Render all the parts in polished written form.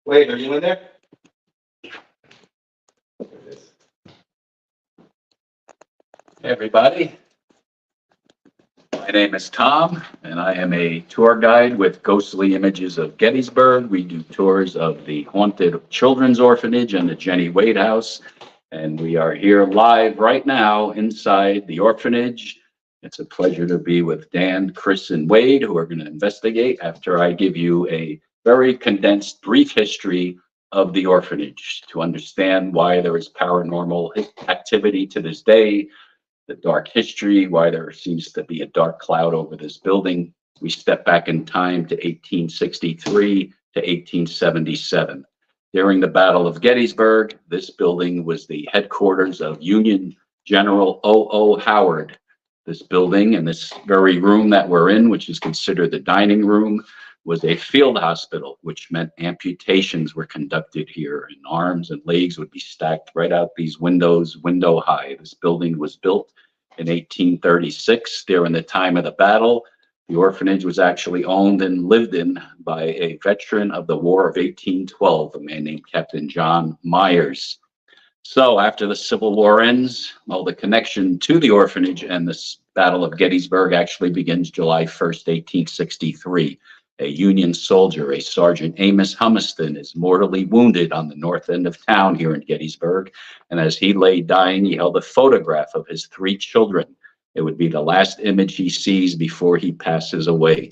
Wait, are you in there? Hey, everybody. My name is Tom, and I am a tour guide with Ghostly Images of Gettysburg. We do tours of the haunted children's orphanage and the Jennie Wade House. And we are here live right now inside the orphanage. It's a pleasure to be with Dan, Chris, and Wade, who are going to investigate after I give you a very condensed, brief history of the orphanage to understand why there is paranormal activity to this day, the dark history, why there seems to be a dark cloud over this building. We step back in time to 1863 to 1877. During the Battle of Gettysburg, this building was the headquarters of Union General O.O. Howard. This building and this very room that we're in, which is considered the dining room, was a field hospital, which meant amputations were conducted here, and arms and legs would be stacked right out these windows, window high. This building was built in 1836 during the time of the battle. The orphanage was actually owned and lived in by a veteran of the War of 1812, a man named Captain John Myers. So after the Civil War ends, well, the connection to the orphanage and this Battle of Gettysburg actually begins July 1st, 1863. A Union soldier, a Sergeant Amos Humiston, is mortally wounded on the north end of town here in Gettysburg. And as he lay dying, he held a photograph of his 3 children. It would be the last image he sees before he passes away.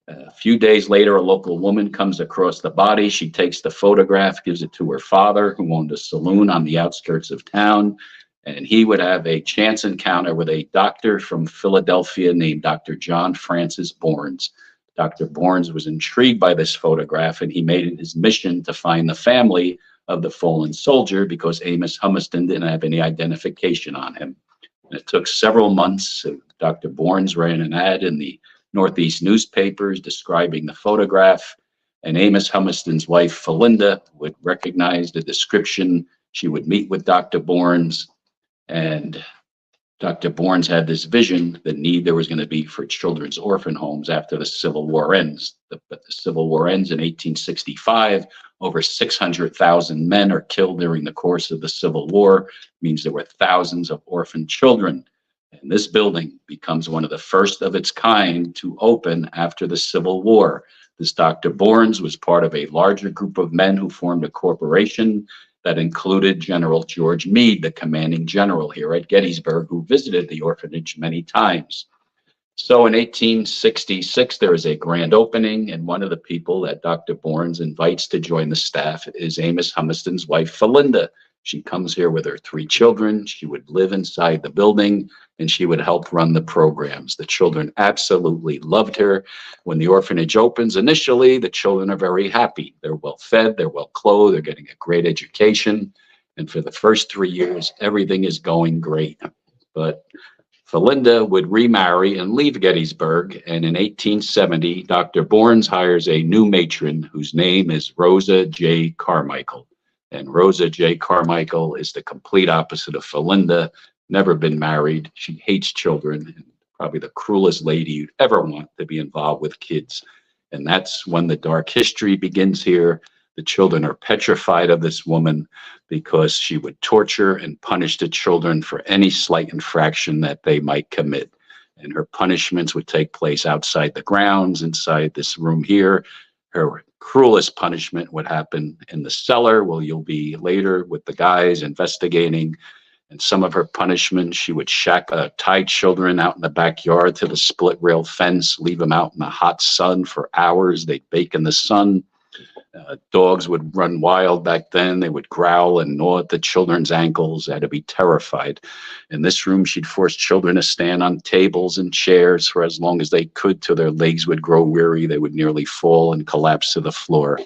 A few days later, a local woman comes across the body. She takes the photograph, gives it to her father, who owned a saloon on the outskirts of town. And he would have a chance encounter with a doctor from Philadelphia named Dr. John Francis Bournes. Dr. Bournes was intrigued by this photograph, and he made it his mission to find the family of the fallen soldier because Amos Humiston didn't have any identification on him. And it took several months. Dr. Bournes ran an ad in the Northeast newspapers describing the photograph, and Amos Humiston's wife, Felinda, would recognize the description. She would meet with Dr. Bournes, and Dr. Bournes had this vision, the need there was going to be for children's orphan homes after the Civil War ends. But the Civil War ends in 1865. Over 600,000 men are killed during the course of the Civil War. It means there were thousands of orphan children. And this building becomes one of the first of its kind to open after the Civil War. This Dr. Bournes was part of a larger group of men who formed a corporation that included General George Meade, the commanding general here at Gettysburg, who visited the orphanage many times. So in 1866, there is a grand opening, and one of the people that Dr. Bournes invites to join the staff is Amos Humiston's wife, Felinda. She comes here with her 3 children. She would live inside the building, and she would help run the programs. The children absolutely loved her. When the orphanage opens, initially, the children are very happy. They're well fed, they're well clothed, they're getting a great education. And for the first 3 years, everything is going great. But Felinda would remarry and leave Gettysburg. And in 1870, Dr. Bournes hires a new matron whose name is Rosa J. Carmichael. And Rosa J. Carmichael is the complete opposite of Felinda, never been married. She hates children, and probably the cruelest lady you'd ever want to be involved with kids. And that's when the dark history begins here. The children are petrified of this woman because she would torture and punish the children for any slight infraction that they might commit. And her punishments would take place outside the grounds, inside this room here. Her cruelest punishment would happen in the cellar, where you'll be later with the guys investigating. And some of her punishments, she would tie children out in the backyard to the split rail fence, leave them out in the hot sun for hours. They'd bake in the sun. Dogs would run wild back then. They would growl and gnaw at the children's ankles. They had to be terrified. In this room, she'd force children to stand on tables and chairs for as long as they could till their legs would grow weary. They would nearly fall and collapse to the floor.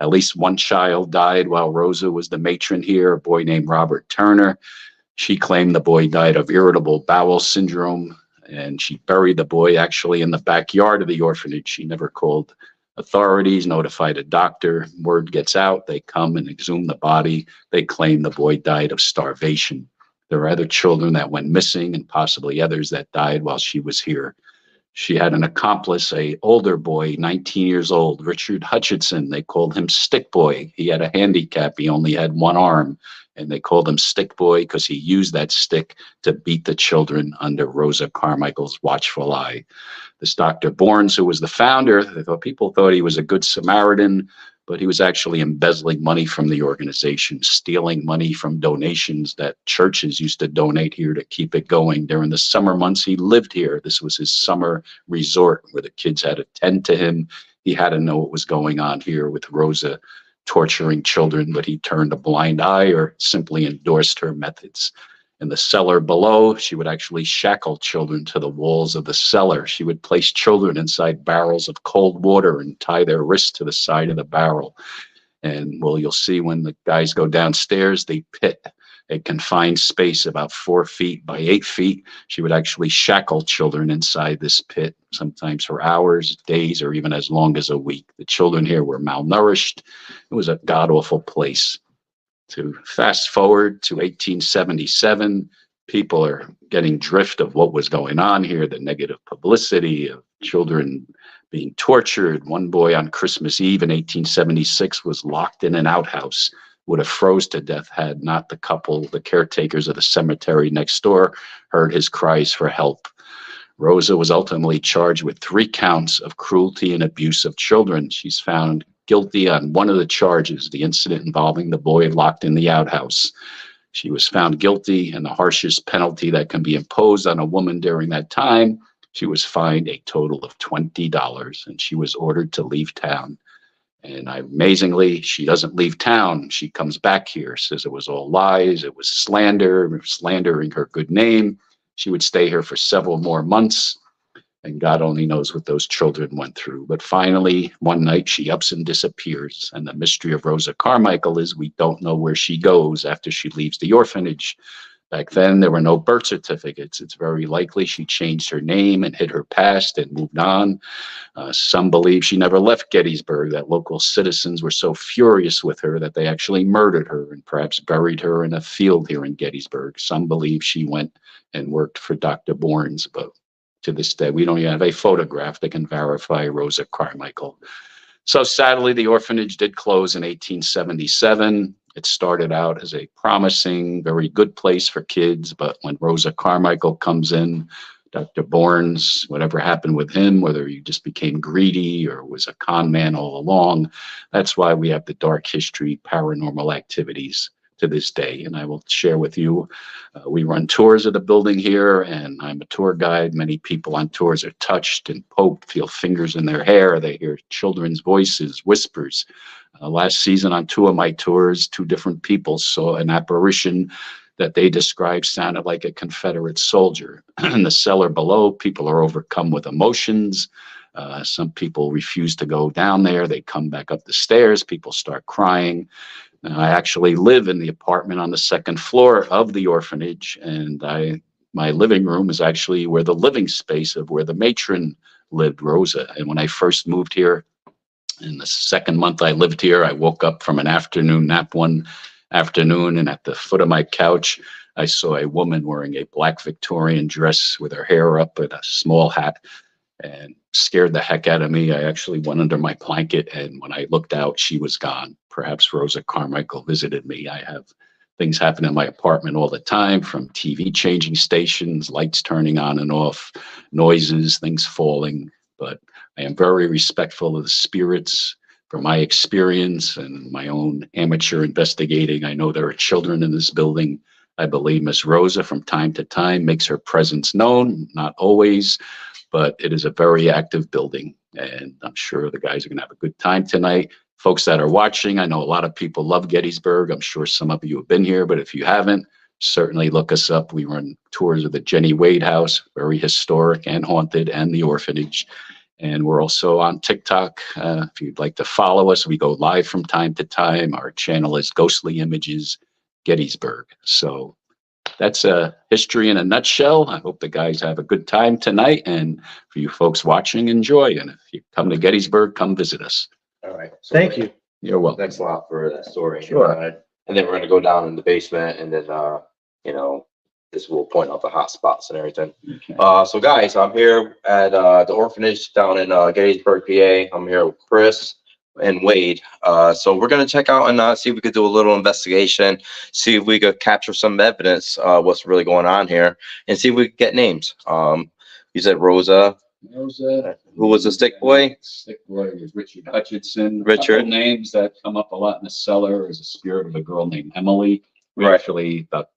At least one child died while Rosa was the matron here, a boy named Robert Turner. She claimed the boy died of irritable bowel syndrome, and she buried the boy actually in the backyard of the orphanage. She never called Authorities notified a doctor. Word gets out. They come and exhume the body. They claim the boy died of starvation. There are other children that went missing and possibly others that died while she was here. She had an accomplice, a older boy, 19 years old, Richard Hutchinson. They called him Stick Boy. He had a handicap. He only had one arm, and they called him Stick Boy because he used that stick to beat the children under Rosa Carmichael's watchful eye. This Dr. Bournes, who was the founder, people thought he was a good Samaritan, but he was actually embezzling money from the organization, stealing money from donations that churches used to donate here to keep it going. During the summer months, he lived here. This was his summer resort where the kids had to tend to him. He had to know what was going on here with Rosa torturing children, but he turned a blind eye or simply endorsed her methods. In the cellar below, she would actually shackle children to the walls of the cellar. She would place children inside barrels of cold water and tie their wrists to the side of the barrel. And well, you'll see when the guys go downstairs, they pit a confined space about 4 feet by 8 feet. She would actually shackle children inside this pit, sometimes for hours, days, or even as long as a week. The children here were malnourished. It was a god-awful place. To fast forward to 1877, people are getting drift of what was going on here, the negative publicity of children being tortured. One boy on Christmas Eve in 1876 was locked in an outhouse, would have froze to death had not the couple, the caretakers of the cemetery next door, heard his cries for help. Rosa was ultimately charged with 3 counts of cruelty and abuse of children. She's found guilty on one of the charges, the incident involving the boy locked in the outhouse. She was found guilty, and the harshest penalty that can be imposed on a woman during that time, she was fined a total of $20, and she was ordered to leave town. And amazingly, she doesn't leave town. She comes back here, says it was all lies, it was slander, slandering her good name. She would stay here for several more months, and God only knows what those children went through. But finally, one night she ups and disappears. And the mystery of Rosa Carmichael is we don't know where she goes after she leaves the orphanage. Back then, there were no birth certificates. It's very likely she changed her name and hid her past and moved on. Some believe she never left Gettysburg, that local citizens were so furious with her that they actually murdered her and perhaps buried her in a field here in Gettysburg. Some believe she went and worked for Dr. Bournes, but to this day, we don't even have a photograph that can verify Rosa Carmichael. So sadly, the orphanage did close in 1877. It started out as a promising, very good place for kids, but when Rosa Carmichael comes in, Dr. Bournes, whatever happened with him, whether he just became greedy or was a con man all along, that's why we have the dark history, paranormal activities to this day. And I will share with you, we run tours of the building here, and I'm a tour guide. Many people on tours are touched and poked, feel fingers in their hair. They hear children's voices, whispers. Last season on 2 of my tours, 2 different people saw an apparition that they described sounded like a Confederate soldier. In the cellar below, people are overcome with emotions. Some people refuse to go down there. They come back up the stairs. People start crying. I actually live in the apartment on the 2nd floor of the orphanage, and my living room is actually where the living space of where the matron lived, Rosa. And when I first moved here, in the 2nd month I lived here, I woke up from an afternoon nap one afternoon, and at the foot of my couch, I saw a woman wearing a black Victorian dress with her hair up and a small hat, and scared the heck out of me. I actually went under my blanket, and when I looked out, she was gone. Perhaps Rosa Carmichael visited me. I have things happen in my apartment all the time, from TV changing stations, lights turning on and off, noises, things falling. But I am very respectful of the spirits. From my experience and my own amateur investigating, I know there are children in this building. I believe Miss Rosa from time to time makes her presence known, not always, but it is a very active building, and I'm sure the guys are going to have a good time tonight. Folks that are watching, I know a lot of people love Gettysburg. I'm sure some of you have been here, but if you haven't, certainly look us up. We run tours of the Jennie Wade house, very historic and haunted, and the orphanage. And we're also on TikTok. If you'd like to follow us, we go live from time to time. Our channel is Ghostly Images Gettysburg. So that's a history in a nutshell. I hope the guys have a good time tonight, and for you folks watching, enjoy. And if you come to Gettysburg, come visit us. All right. So Thank you. You're welcome. Thanks a lot for that story. Sure. And then we're gonna go down in the basement and then, this will point out the hot spots and everything. Okay. So guys, I'm here at, the orphanage down in, Gettysburg, PA. I'm here with Chris and Wade. So we're gonna check out and, see if we could do a little investigation, see if we could capture some evidence, what's really going on here, and see if we could get names. You said Rosa. Rosa. Who was the stick boy? Stick boy was Richard Hutchinson. Richard. Couple names that come up a lot in the cellar is a spirit of a girl named Emily. We Right. actually, about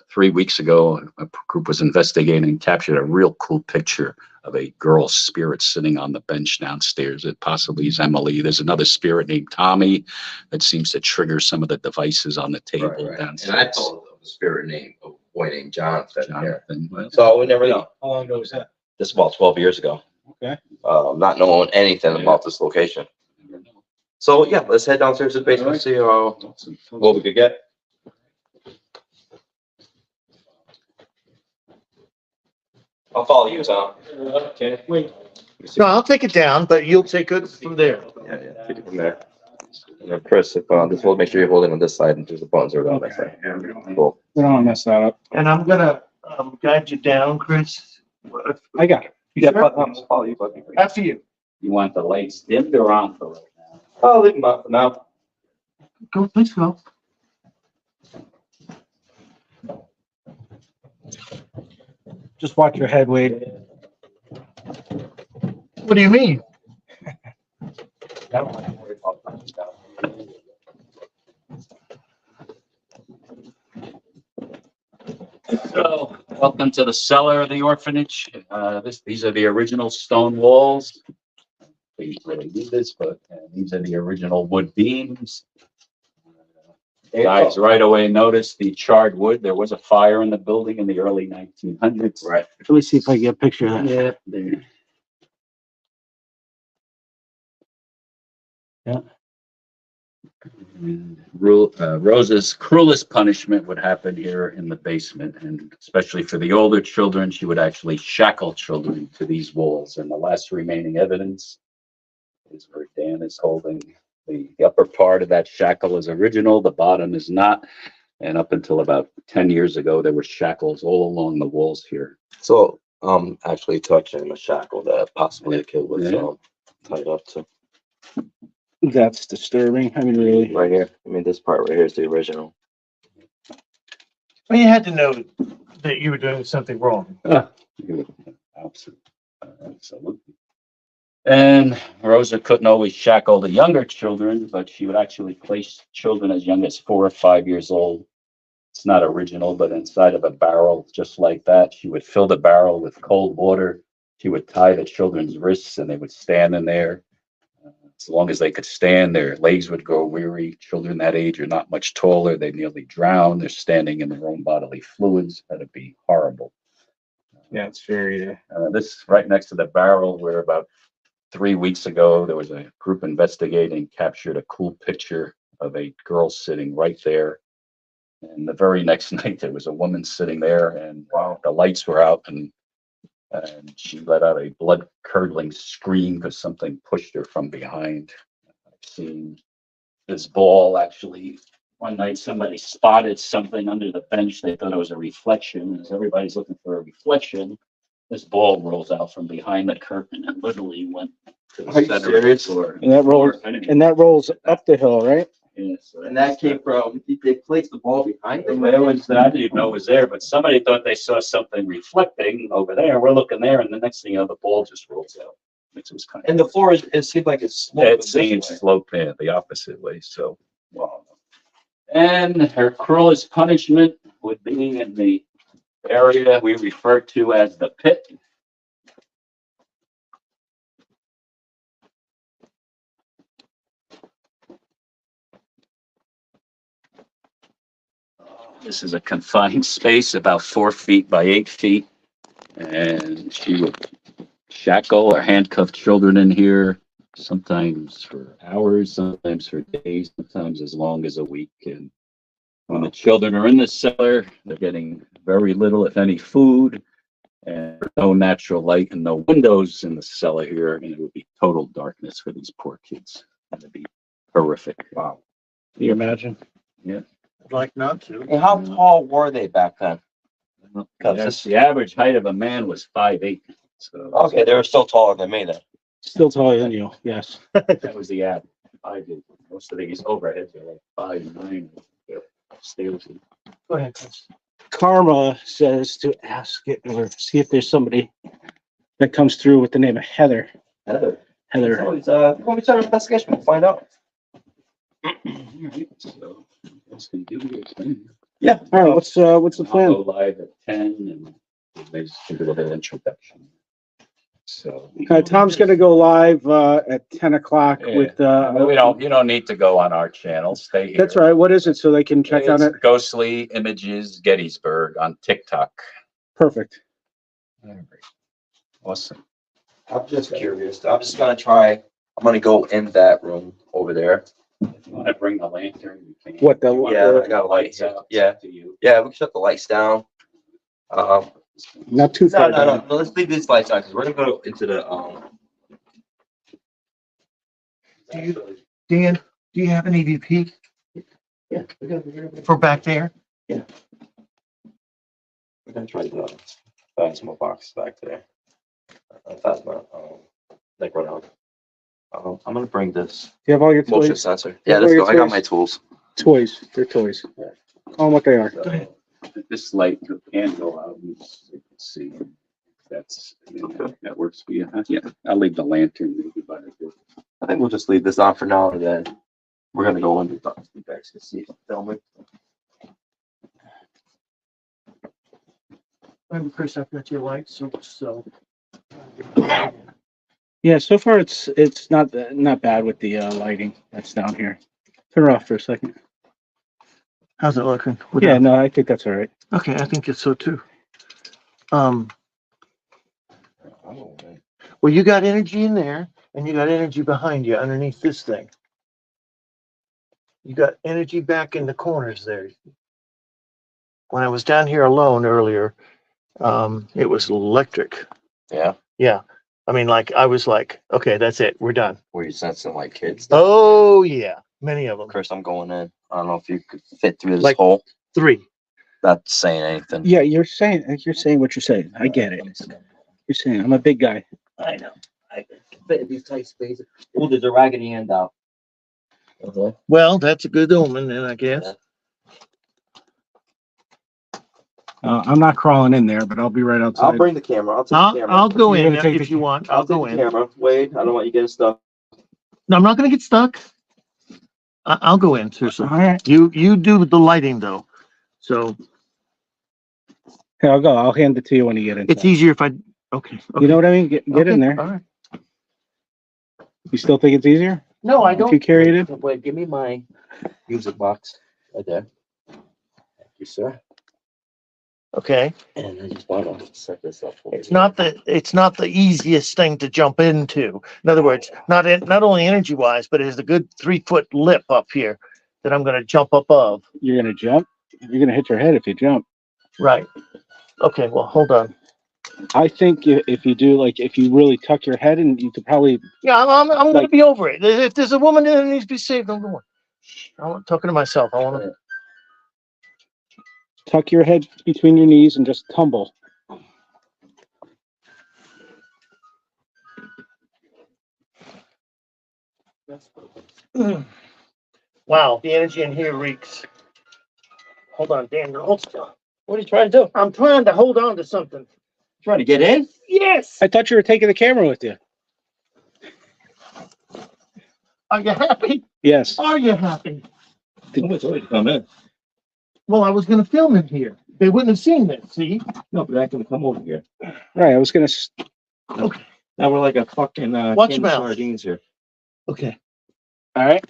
3 weeks ago, a group was investigating and captured a real cool picture of a girl spirit sitting on the bench downstairs. It possibly is Emily. There's another spirit named Tommy that seems to trigger some of the devices on the table Right. downstairs. And I thought of the spirit name of a boy named Jonathan. Jonathan. Well, So we never know. How long ago was that? Just about 12 years ago. Okay. Not knowing anything Yeah. about this location. never know. So yeah, let's head downstairs to the basement, Alright. see what we could get. I'll follow you, Tom. Okay, wait. No, I'll take it down, but you'll take it from there. Yeah, take it from there. And then Chris, if this will make sure you hold it on this side and there's the buttons are on that side. Cool. We don't want to mess that up. And I'm gonna guide you down, Chris. I got it. You sure? I'll follow you, buddy. After you. You want the lights dimmed or on for right now? I'll leave them up for now. Go, please go. Just watch your head, Wade. What do you mean? So, welcome to the cellar of the orphanage. These are the original stone walls. They really need this, but these are the original wood beams. Guys right away noticed the charred wood. There was a fire in the building in the early 1900s. Right. Let me see if I can get a picture of that. Yeah, there. Yeah. And Rosa's cruelest punishment would happen here in the basement, and especially for the older children, she would actually shackle children to these walls. And the last remaining evidence is where Dan is holding the upper part of that shackle is original, the bottom is not. And up until about 10 years ago, there were shackles all along the walls here. So, actually touching a shackle that possibly a kid was Yeah. tied up to. That's disturbing. I mean, really. Right here. I mean, this part right here is the original. Well, you had to know that you were doing something wrong. Absolutely. And Rosa couldn't always shackle the younger children, but she would actually place children as young as 4 or 5 years old. It's not original, but inside of a barrel, just like that. She would fill the barrel with cold water. She would tie the children's wrists and they would stand in there. As long as they could stand, their legs would grow weary. Children that age are not much taller. They nearly drown. They're standing in their own bodily fluids. That'd be horrible. Yeah, it's very. This right next to the barrel where about 3 weeks ago, there was a group investigating, captured a cool picture of a girl sitting right there. And the very next night, there was a woman sitting there, and wow, the lights were out, and she let out a blood-curdling scream because something pushed her from behind. I've seen this ball actually. One night, somebody spotted something under the bench. They thought it was a reflection. As everybody's looking for a reflection, this ball rolls out from behind the curtain and literally went to the Are you center of the serious? floor. And that rolls up the hill, right? Yes. And that came from, they placed the ball behind them. It was, I didn't even know it was there, but somebody thought they saw something reflecting over there. We're looking there, and the next thing you know, the ball just rolls out. Which was kind of. And the floor is, it seemed like it's sloped. It seems sloped the opposite way, so. Wow. And her cruelest punishment would be in the area we refer to as the pit. This is a confined space, about 4 feet by 8 feet. And she would shackle or handcuff children in here, sometimes for hours, sometimes for days, sometimes as long as a week. And When the children are in the cellar, they're getting very little, if any, food, and no natural light and no windows in the cellar here, and it would be total darkness for these poor kids. It'd be horrific. Wow. Can you imagine? Yeah. I'd like not to. And how tall were they back then? Yes, the average height of a man was 5'8". So Okay, they were still taller than me then. Still taller than you, yes. that was the average. I did. Most of these overheads are like 5'9". Stairs. Go ahead, Chris. Karma says to ask it or see if there's somebody that comes through with the name of Heather. Heather. Heather. When we start an investigation, we'll find out. So, let's do your thing. Yeah. All right, what's the I'll plan? go live at 10 and they just do a little introduction. So. Tom's gonna go live at 10 o'clock Yeah. with You don't need to go on our channel. Stay here. That's all right. What is it? So they can check on it? It's Ghostly Images Gettysburg on TikTok. Perfect. Awesome. I'm just curious. I'm just gonna try. I'm gonna go in that room over there. If you want to bring the lantern, you can. What the- Yeah, I got a light Lights here. out, it's Yeah. up to you. Yeah, we can shut the lights down. Not too No, far no, down. no. Let's leave these lights on because we're gonna go into the Dan, do you have an EVP Yeah, for back there? we're gonna try the plasma box back there. Plasma, like right on. I'm gonna bring this Do you have all your motion toys? sensor. Yeah, let's go. I got my tools. Toys. They're toys. Call them what they are. So, this light can go out, and you can see. That's, that works for you. Yeah, I'll leave the lantern. Maybe by the door. I think we'll just leave this on for now and then we're gonna go into the you guys can see it filming. I'm Chris, I've got your lights, so. Yeah, so far it's not bad with the lighting that's down here. Turn it off for a second. How's it looking? Yeah, no, I think that's all right. Okay, I think it's so too. Well, you got energy in there and you got energy behind you underneath this thing. You got energy back in the corners there. When I was down here alone earlier, it was electric. Yeah. Yeah. I mean, like, I was like, okay, that's it. We're done. Were you sensing like kids? Oh, yeah. Many of them. Chris, I'm going in. I don't know if you could fit through this Like- hole. 3. Not saying anything. Yeah, you're saying what you're saying. I get it. You're saying I'm a big guy. I know. I can fit in these tight spaces. Oh, there's a raggedy end out. Well, that's a good omen then, I guess. I'm not crawling in there, but I'll be right outside. I'll bring the camera. I'll take the camera. I'll go You're in gonna take if the- you want. I'll I'll go take the in. camera. Wade, I don't want you getting stuck. No, I'm not gonna get stuck. I'll go in, seriously. All right. You do the lighting though. So Here, I'll go. I'll hand it to you when you get in. it's easier if I, okay. You know what I mean? Get in Okay, there. All right. You still think it's easier No, I if you don't. carry it in? Wait, give me my music box right there. Thank you, sir. Okay. And I just want to set this up. for It's you. not the easiest thing to jump into. In other words, not only energy wise, but it has a good 3-foot lip up here that I'm gonna jump above. You're gonna jump. You're gonna hit your head if you jump. Right. Okay, well, hold on. I think if you do, like, if you really tuck your head in, you could probably. Yeah, I'm gonna Like- be over it. If there's a woman that needs to be saved, I'm going. I'm talking to myself. I wanna. Tuck your head between your knees and just tumble. Wow, the energy in here reeks. Hold on, Dan, hold still. What are you trying to do? I'm trying to hold on to something. Trying to get in? Yes. I thought you were taking the camera with you. Are you happy? Yes. Are you happy? It's already come in. Well, I was gonna film it here. They wouldn't have seen this, see? No, but I can come over here. Right. I was gonna. Okay. Now we're like a fucking Watch can of mouth. sardines here. Okay. All right.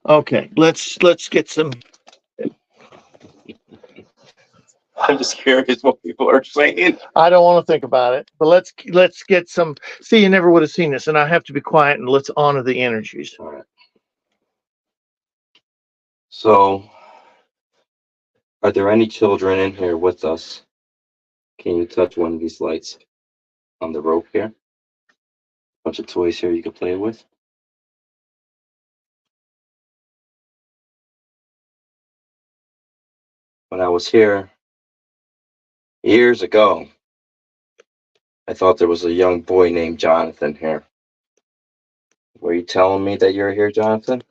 Okay. Let's get some. I'm just curious what people are saying. I don't want to think about it, but let's get some. See, you never would have seen this, and I have to be quiet and let's honor the energies. All right. So Are there any children in here with us? Can you touch one of these lights on the rope here? Bunch of toys here you can play with. When I was here years ago, I thought there was a young boy named Jonathan here. Were you telling me that you're here, Jonathan?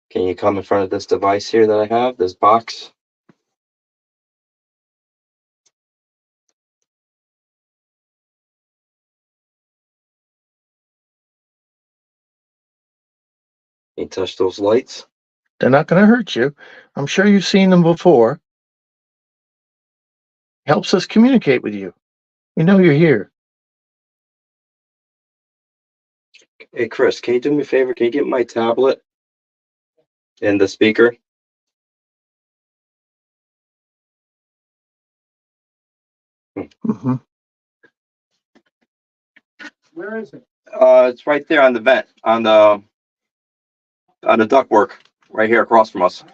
Can you come in front of this device here that I have, this box? Can you touch those lights? They're not going to hurt you. I'm sure you've seen them before. Helps us communicate with you. We know you're here. Hey, Chris, can you do me a favor? Can you get my tablet and the speaker? Mm-hmm. Where is it? It's right there on the vent, on the ductwork, right here across from us.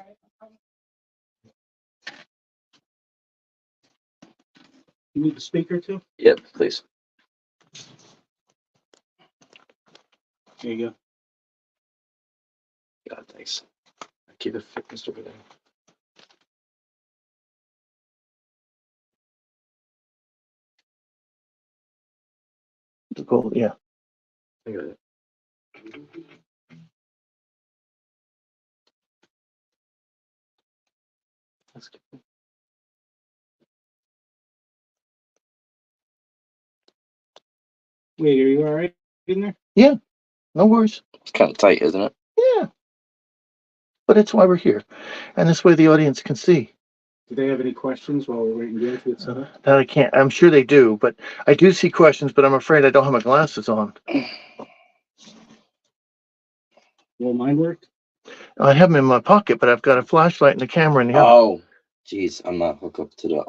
You need the speaker too? Yep, please. There you go. God, thanks. Keep it focused over there. Cool. Yeah. I got it. That's good. Wait, are you all right in there? No worries. It's kind of tight, isn't it? Yeah. But it's why we're here. And this way the audience can see. Do they have any questions while we're waiting to get set up? That I can't. I'm sure they do, but I do see questions, but I'm afraid I don't have my glasses on. Will mine work? I have them in my pocket, but I've got a flashlight and a camera in the other. Oh, geez, I'm not hooked up to the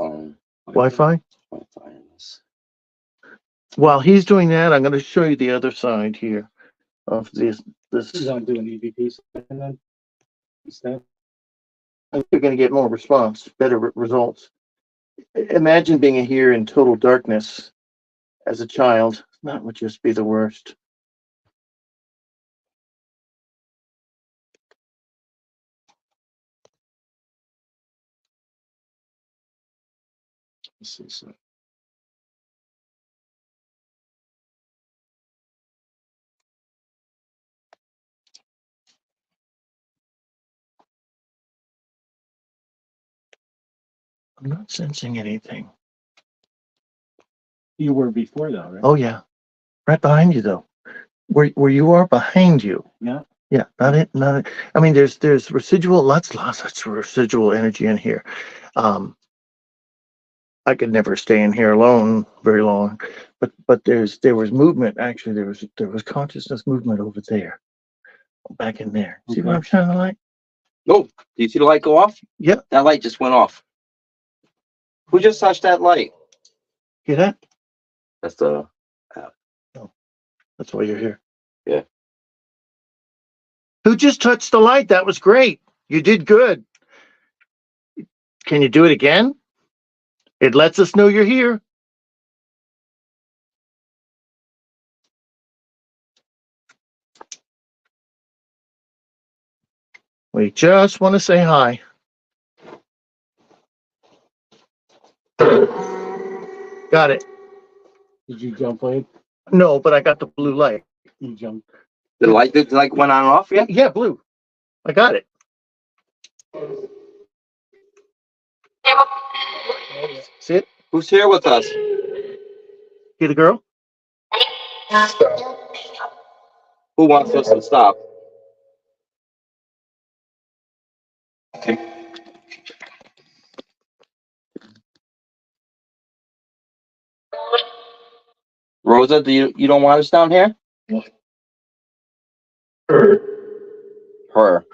Wi-Fi. Wi-Fi in this. While he's doing that, I'm going to show you the other side here of this. This is on doing EVPs and then instead. I think you're going to get more response, better results. Imagine being here in total darkness as a child. That would just be the worst. Let's see, so. I'm not sensing anything. You were before though, right? Oh yeah, right behind you though. Where you are, behind you. Yeah. Yeah, not it, not it. I mean, there's residual, lots of residual energy in here. I could never stay in here alone very long, but there was movement. Actually, there was consciousness movement over there, back in there. See what Okay. I'm shining the light? No, do you see the light go off? Yep. That light just went off. Who just touched that light? Hear that? That's the. That's why you're here. Yeah. Who just touched the light? That was great. You did good. Can you do it again? It lets us know you're here. We just want to say hi. Got it. Did you jump in? No, but I got the blue light. You jumped. The light that like went on and off yet? Yeah, blue. I got it. See it? Who's here with us? See the girl? Who wants us to stop? Rosa, you don't want us down here? Her.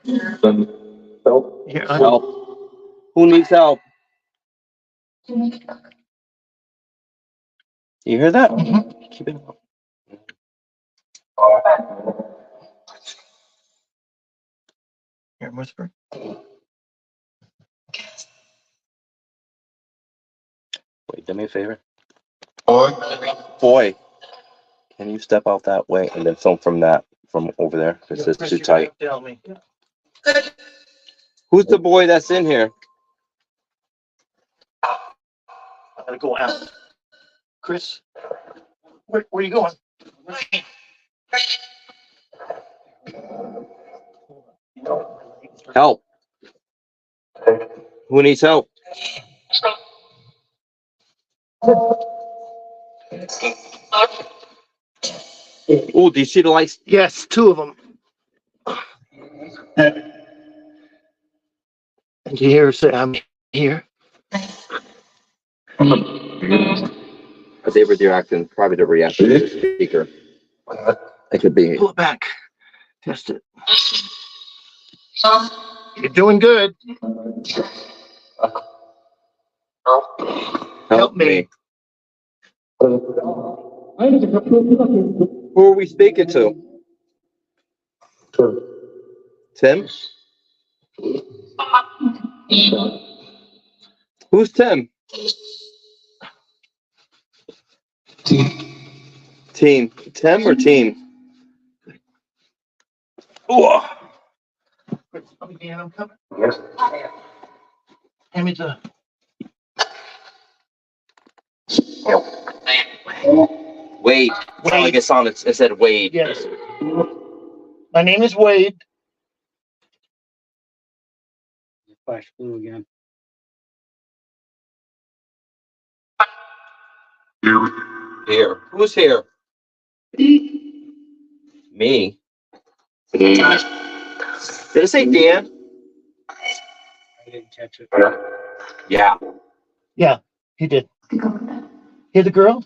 Yeah, Help. Who needs help? You hear that? Mhm. Keep it up. Here, whisper. Do me a favor. Boy, can you step out that way and then film from over there? Because it's too tight. Tell me. Who's the boy that's in here? I'm gonna go out. Chris, where are you going? Help. Who needs help? Oh, do you see the lights? Yes, two of them. And you hear her say, I'm here. They were reacting, probably the reaction to the speaker. It could be. Pull it back. Test it. You're doing good. Help me. Who are we speaking to? Tim? Who's Tim? Team. Tim or team? Oh. I'm coming. Hand me the. Wade. Like it sounded. It said Wade. Yes. My name is Wade. Flash blue again. Here. Who's here? Me. Did it say Dan? I didn't catch it. Yeah. Yeah, he did. Hear the girl?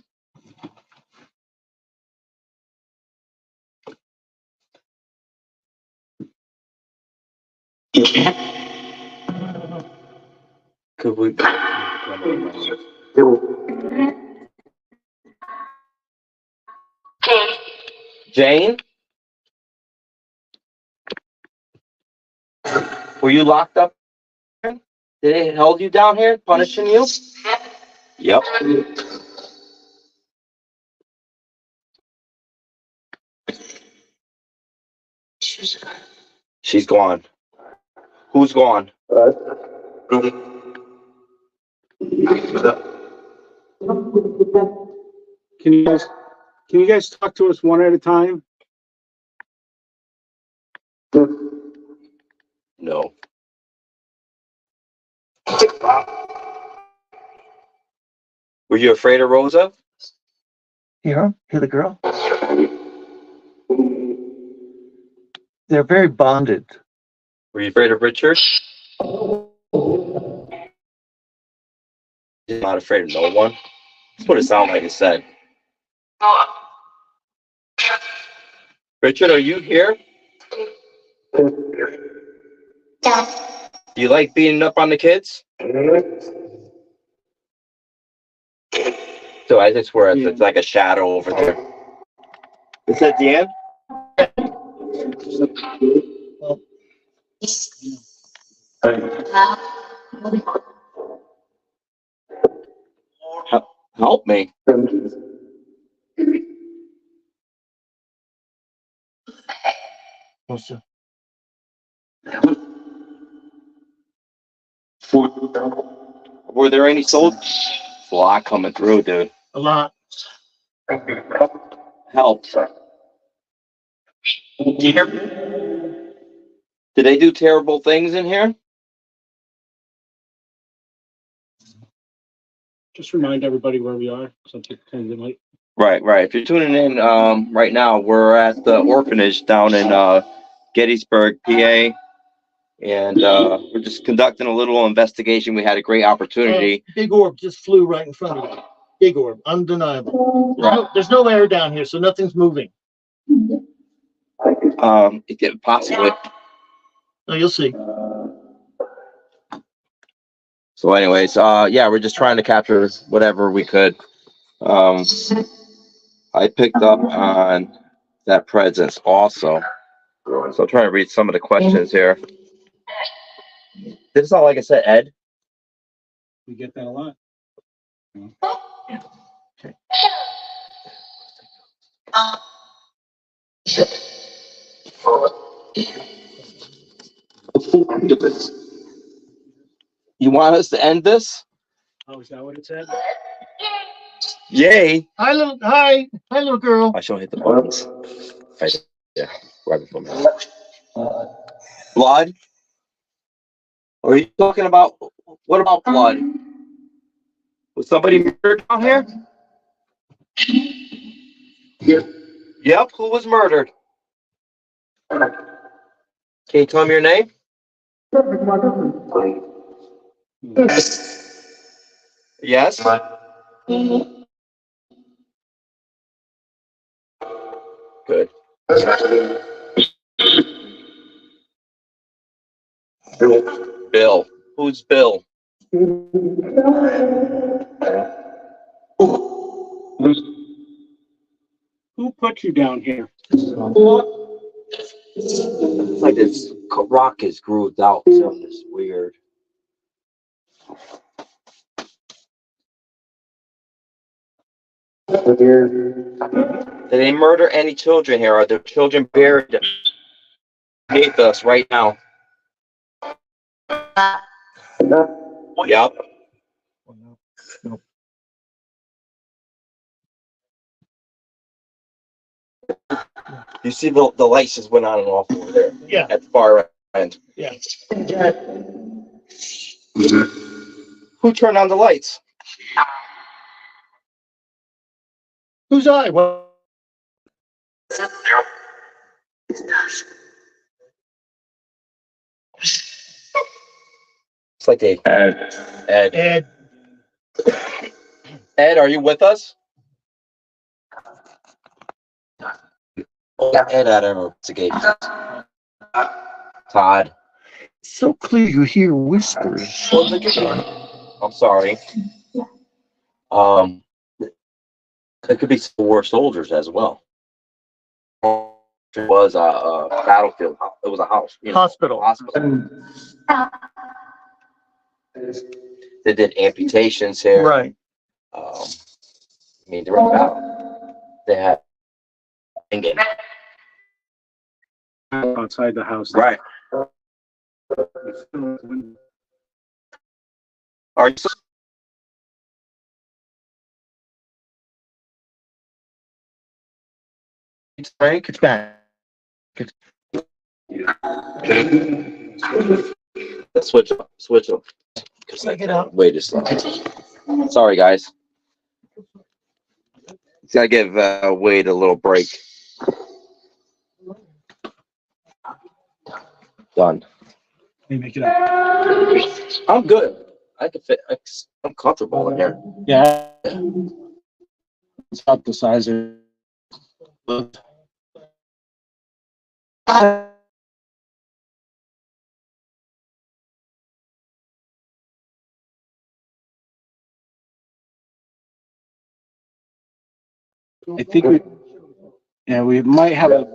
Could we? Jane? Were you locked up? Did they hold you down here, punishing you? Yep. She's gone. Who's gone? Can you guys talk to us one at a time? No. Were you afraid of Rosa? Hear him? Hear the girl? They're very bonded. Were you afraid of Richard? He's not afraid of no one. That's what it sounded like it said. Richard, are you here? Do you like beating up on the kids? So I just swear it's like a shadow over there. Is that Dan? Help me. Also, Were there any soldiers? A lot coming through, dude. a lot. Help. Did they do terrible things in here? Just remind everybody where we are. Something kind of like. Right. If you're tuning in right now, we're at the orphanage down in Gettysburg, PA, and we're just conducting a little investigation. We had a great opportunity. Big orb just flew right in front of you. Big orb, undeniable. There's no air down here, so nothing's moving. It could possibly. No, you'll see. So, anyways, yeah, we're just trying to capture whatever we could. I picked up on that presence also. So I'm trying to read some of the questions here. This is not like I said, Ed. We get that a lot. You want us to end this? Oh, is that what it said? Yay! Hi, little girl. I should hit the buttons. Right. Yeah, right before me. Blood? Are you talking about, what about blood? Was somebody murdered down here? Yep, who was murdered? Can you tell me your name? Yes? Good. Bill. Who's Bill? Who put you down here? It's like this rock is grooved out. So it's weird. Did they murder any children here? Are there children buried beneath us right now? Yep. You see the lights just went on and off over there. Yeah. At the far end. Yeah. Who turned on the lights? Who's I? Well, It's like they Ed. Ed. Ed, are you with us? Ed out of investigation. Todd. It's so clear you hear whispers. I'm sorry. It could be war soldiers as well. It was a battlefield. It was a house. Hospital. Hospital. They did amputations here. Right. I mean, they were in battle. They had. Outside the house. Right. Are you? Frank, it's back. Switch up. Switch up. Check it out. Wait a second. Sorry, guys. Gotta give Wade a little break. Done. Let me make it up. I'm good. I can fit. I'm comfortable in here. Yeah. It's about the size of. I think we might have a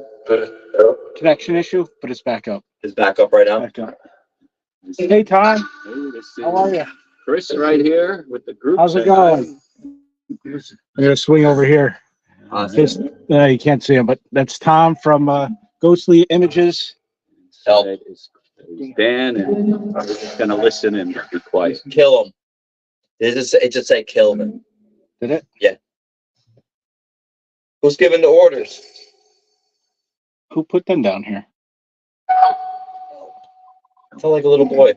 connection issue, but it's back up. Is back up right now? Back up. Hey, Tom. How are you? Chris right here with the group. How's it going? I'm gonna swing over here. Just, you can't see him, but that's Tom from Ghostly Images. Help. Is Dan, and we're just gonna listen and be quiet. Kill him. It just said kill him. Did it? Yeah. Who's giving the orders? Who put them down here? I feel like a little boy.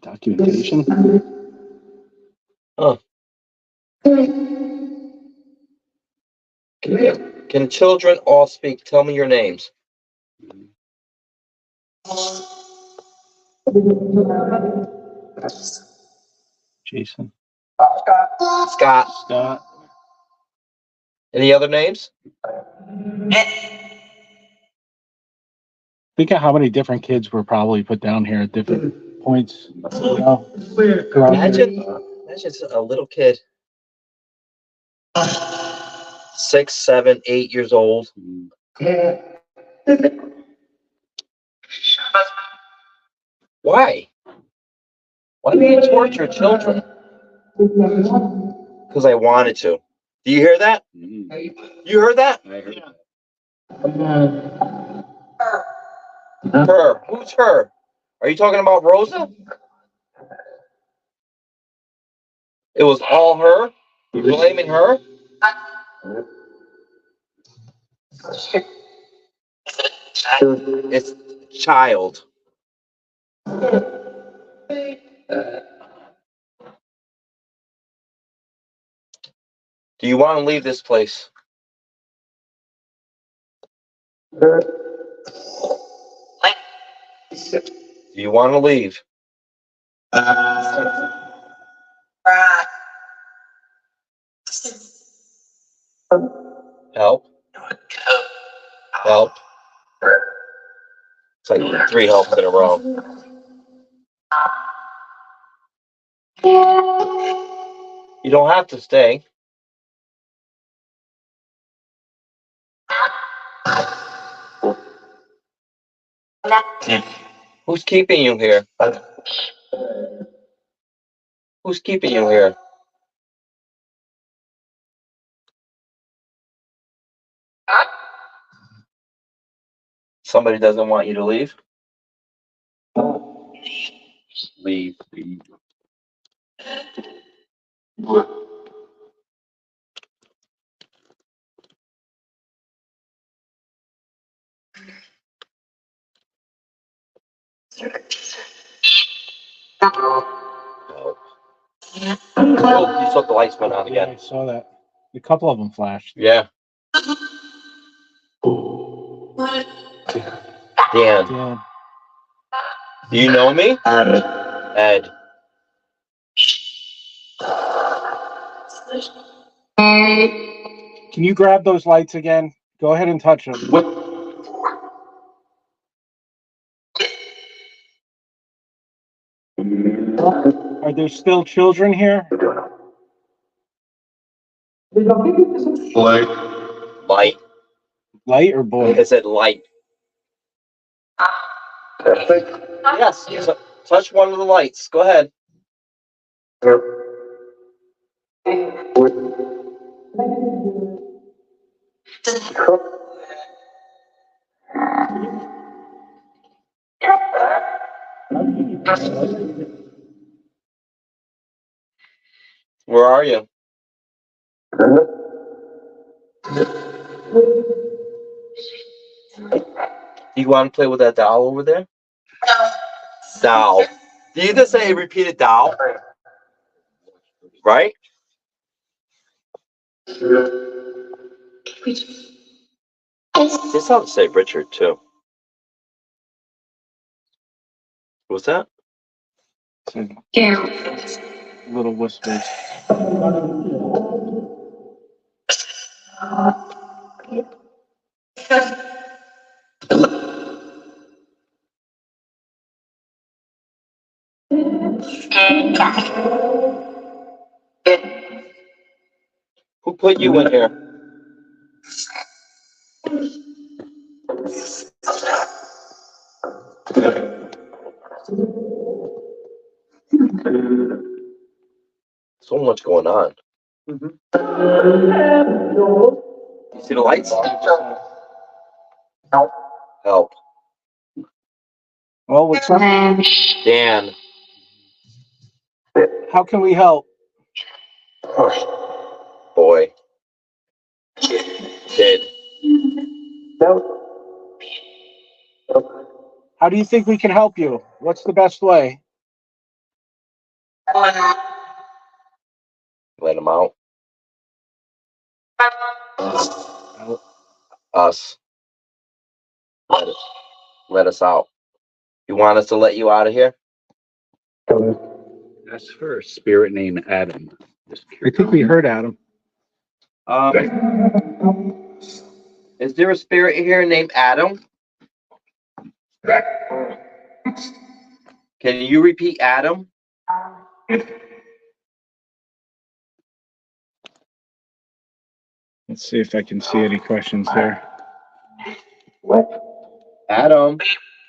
Documentation. Oh. Can children all speak? Tell me your names. Jason. Scott. Scott. Any other names? Think of how many different kids were probably put down here at different points. You know, Imagine a little kid. 6, 7, 8 years old. Why? Why do you torture children? Because I wanted to. Do you hear that? Mhm. You heard that? I heard that. Her. Who's her? Are you talking about Rosa? It was all her? You're blaming her? It's child. Do you want to leave this place? Do you want to leave? Help. Help. It's like 3 helps in a row. You don't have to stay. Who's keeping you here? Who's keeping you here? Somebody doesn't want you to leave? Leave. Leave. No. Oh, you saw the lights went on Yeah, again. I saw that. A couple of them flashed. Yeah. Dan, Yeah. do you know me? Ed. Can you grab those lights again? Go ahead and touch them. What? Are there still children here? Light. Light or boy? It said light. Yes. Touch one of the lights. Go ahead. Where are you? Do you want to play with that doll over there? Doll. Did you just say repeated doll? Right? This sounds say Richard too. What's that? Little whispers. Who put you in here? So much going on. You see the lights? Help. Well, what's up? Dan. How can we help? Boy. Kid. How do you think we can help you? What's the best way? Let him out. Us. Let us out. You want us to let you out of here? That's her spirit named Adam. I think we heard Adam. Is there a spirit here named Adam? Can you repeat Adam? Let's see if I can see any questions there. Adam.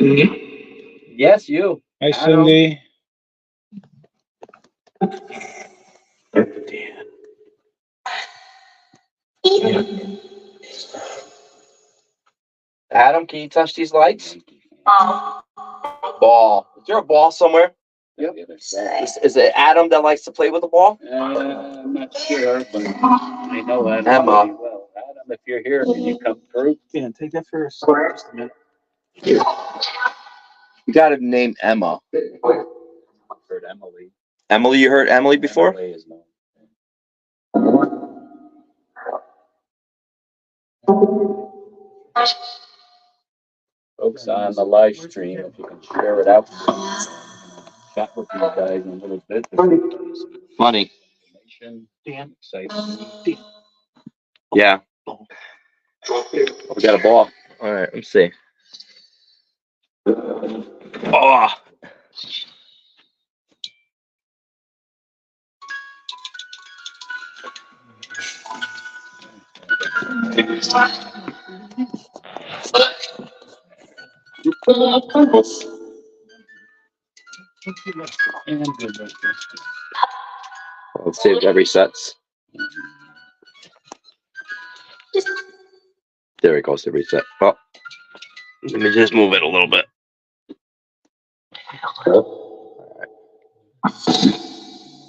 Yes, you. Hi, Cindy. Adam, can you touch these lights? Ball. Is there a ball somewhere? Yep. Is it Adam that likes to play with the ball? I'm not sure, but I know Adam Emma. pretty well. Adam, if you're here, can you come through? Yeah, take that first. Just a minute. You got to name Emma. Heard Emily. Emily, you heard Emily before? Emily is known. Folks on the live stream, if you can share it out. Chat with you guys in a little bit. Funny. Information. Dan. Exciting. Yeah. We got a ball. All right, let's see. Oh. And good luck. Let's see if that resets. There it goes to reset. Oh, let me just move it a little bit.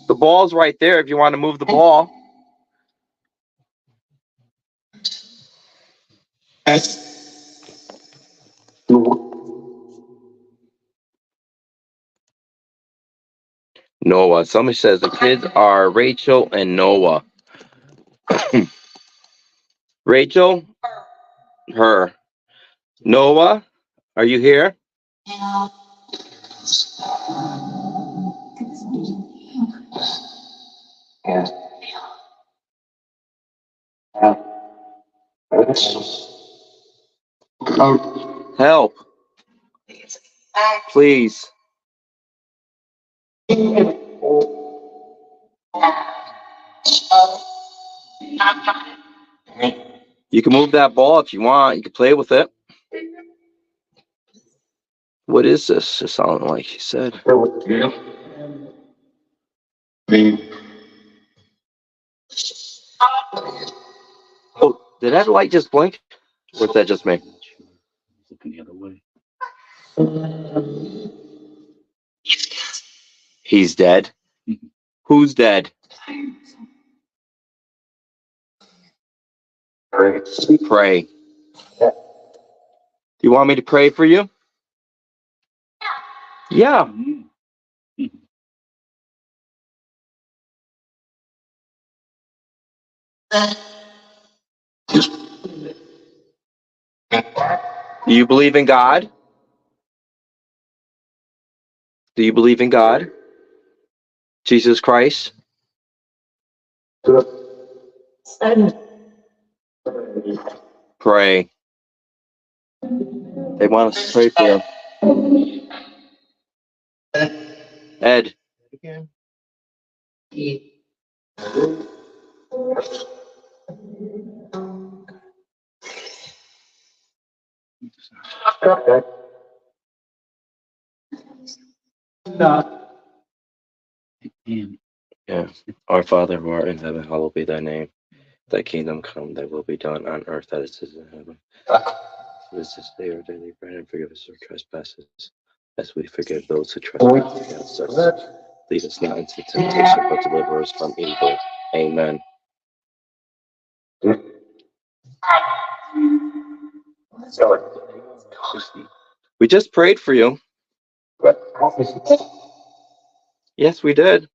The ball's right there if you want to move the ball. Noah. Somebody says the kids are Rachel and Noah. Rachel? Her. Noah? Are you here? Help. Please. You can move that ball if you want. You can play with it. What is this? It sounded like he said. Oh, did that light just blink? Or is that just me? Looking the other way. He's dead. Who's dead? Pray. Do you want me to pray for you? Yeah. Do you believe in God? Do you believe in God? Jesus Christ? Pray. They want us to pray for you. Ed. Again. Yeah. Our Father who art in heaven, hallowed be thy name. Thy kingdom come, thy will be done on earth as it is in heaven. Give us this day our daily bread and forgive us our trespasses, as we forgive those who trespass against us. Lead us not into temptation, but deliver us from evil. Amen. We just prayed for you. Yes, we did.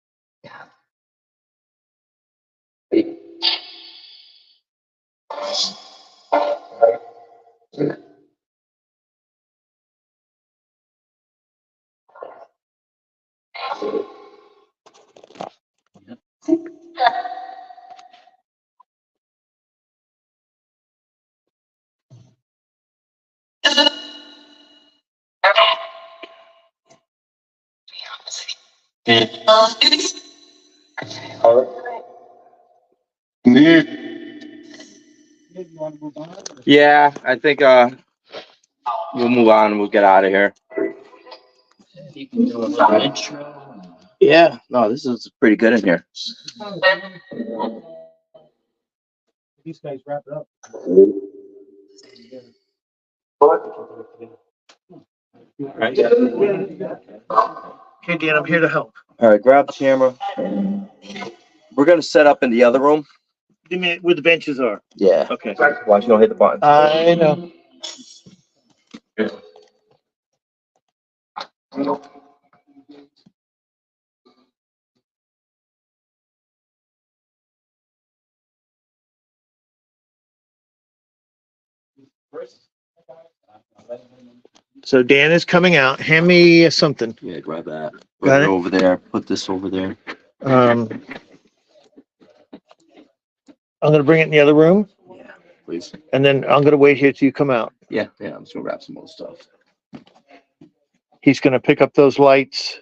Yeah, I think we'll move on and we'll get out of here. you can do a little intro. Yeah, no, this is pretty good in here. These guys wrap it up. Right? Okay, Dan, I'm here to help. All right, grab the camera. We're gonna set up in the other room. Give me where the benches are. Yeah. Okay. Watch you don't hit the button. I know. So Dan is coming out. Hand me something. Yeah, grab that. Got Put it it. over there. Put this over there. I'm gonna bring it in the other room, Yeah, please. and then I'm gonna wait here till you come out. Yeah, I'm just gonna grab some more stuff. He's gonna pick up those lights.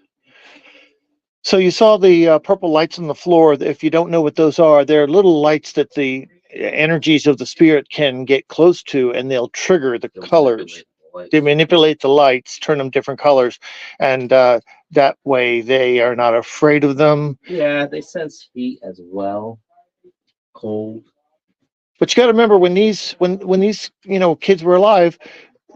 So you saw the purple lights on the floor. If you don't know what those are, they're little lights that the energies of the spirit can get close to, and they'll trigger the colors. They manipulate the lights, turn them different colors, and that way they are not afraid of them. Yeah, they sense heat as well. Cold. But you got to remember when these kids were alive,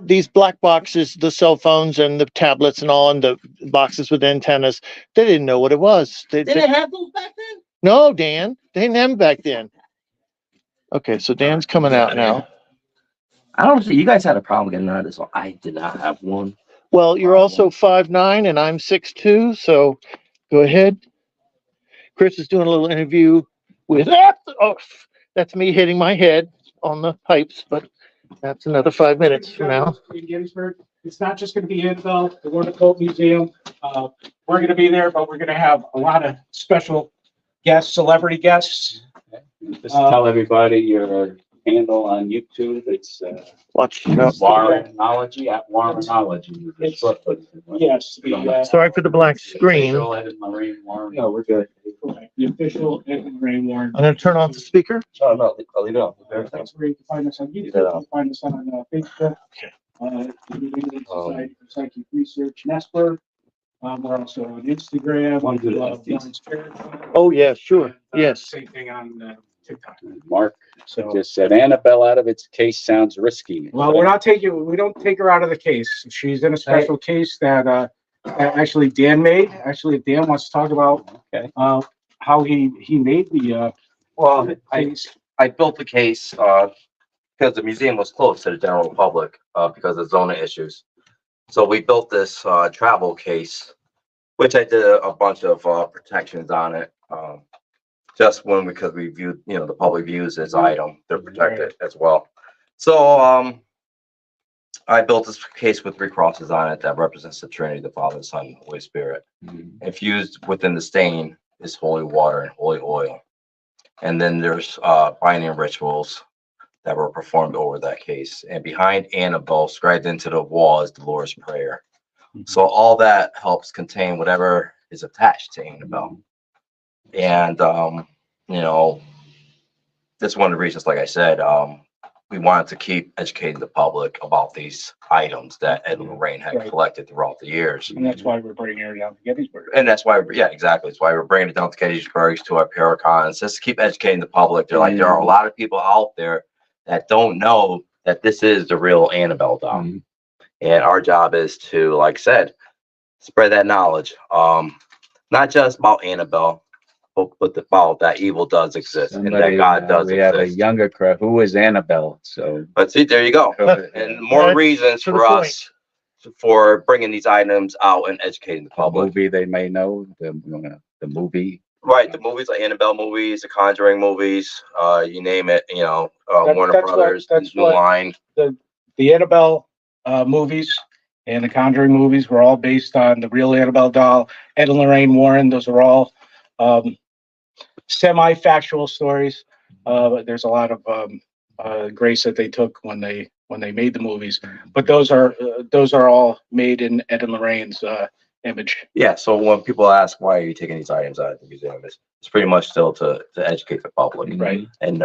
these black boxes, the cell phones and the tablets and all, and the boxes with antennas, they didn't know what it was. They have those back then? no, Dan, they didn't have them back then. Okay, so Dan's coming out now. I don't see you guys had a problem getting out of this one. I did not have one. Well, you're also 5'9" and I'm 6'2", so go ahead. Chris is doing a little interview with oh, that's me hitting my head on the pipes, but that's another 5 minutes from now. In Gettysburg, it's not just gonna be Annabelle, the Word Cult Museum. We're gonna be there, but we're gonna have a lot of special guests, celebrity guests. Just tell everybody your handle on YouTube. It's Watch. Warrenology at Warrenology. Yes, Sorry for the black screen. No, we're good. the official Ed Rainborn. I'm gonna turn off the speaker. Oh, no, I'll leave it on. That's where you can find us on YouTube. You Yeah. can find us on Facebook. Okay. The New England Society for Psychic Research, Nesper. We're also on Instagram. One good Lawrence Fairchild. Oh, yeah, sure. And, Yes. Same thing on TikTok. Mark So, just said Annabelle out of its case sounds risky. well, we don't take her out of the case. She's in a special case that actually Dan made. Actually, Dan wants to talk about Okay. how he made the Well, case. I built the case because the museum was closed to the general public because of zoning issues. So we built this travel case, which I did a bunch of protections on it. Just because we viewed, the public views this item, they're protected as well. So I built this case with 3 crosses on it that represents the Trinity, the Father, the Son, and Holy Spirit. Infused within the stain is holy water and holy oil. And then there's binding rituals that were performed over that case. And behind Annabelle, scribed into the wall, is the Lord's Prayer. So all that helps contain whatever is attached to Annabelle. And, that's one of the reasons, like I said, we wanted to keep educating the public about these items that Ed and Lorraine had Right. collected throughout the years. And that's why we're bringing her down to Gettysburg. And that's why, yeah, exactly. That's why we're bringing it down to Gettysburg, to our Paracons, just to keep educating the public. They're like, there are a lot of people out there that don't know that this is the real Annabelle doll. And our job is to, like I said, spread that knowledge. Not just about Annabelle, but about that evil does exist and that God does We have a exist. younger crowd. Who is Annabelle? So. But see, there you go. And more That's reasons to the for point. us for bringing these items out and educating the A public. movie they may know, the movie. Right, the movies, like Annabelle movies, the Conjuring movies, you name it, Warner that's what- Brothers, that's New what- Line. The Annabelle movies and the Conjuring movies were all based on the real Annabelle doll. Ed and Lorraine Warren, those are all semi-factual stories. But there's a lot of grace that they took when they made the movies. But those are all made in Ed and Lorraine's image. Yeah, so when people ask why are you taking these items out of the museum, it's pretty much still to educate the public. Right. And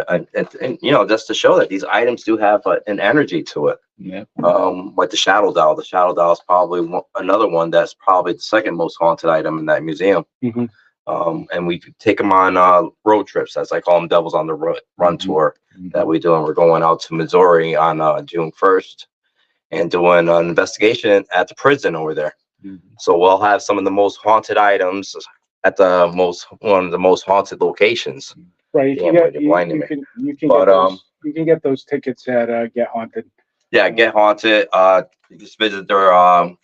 just to show that these items do have an energy to it. Yeah. Like the Shadow Doll. The Shadow Doll is probably another one that's probably the second most haunted item in that museum. Mhm. And we take them on road trips, as I call them, Devils on the Run tour that we do. And we're going out to Missouri on June 1st and doing an investigation at the prison over there. So we'll have some of the most haunted items at one of the most haunted locations. Right. Damn, you're blinding me. You can But, get you can get those tickets at Get Haunted. Yeah, Get Haunted. You just visit their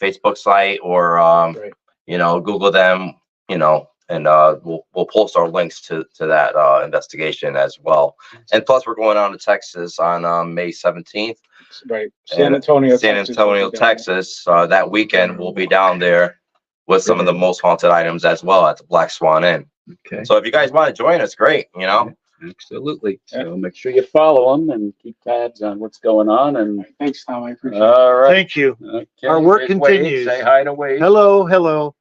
Facebook site or Right. Google them, and we'll post our links to that investigation as well. And plus, we're going on to Texas on May 17th. Right. San Antonio, Texas. That weekend we'll be down there with some of the most haunted items as well at the Black Swan Inn. Okay. So if you guys want to join us, great. Absolutely. So make sure you follow them and keep tabs on what's going on. And Thanks, Tom. I appreciate it. all right. Thank you. Okay, Our work here's Wade. continues. Say hi to Wade. Hello, hello.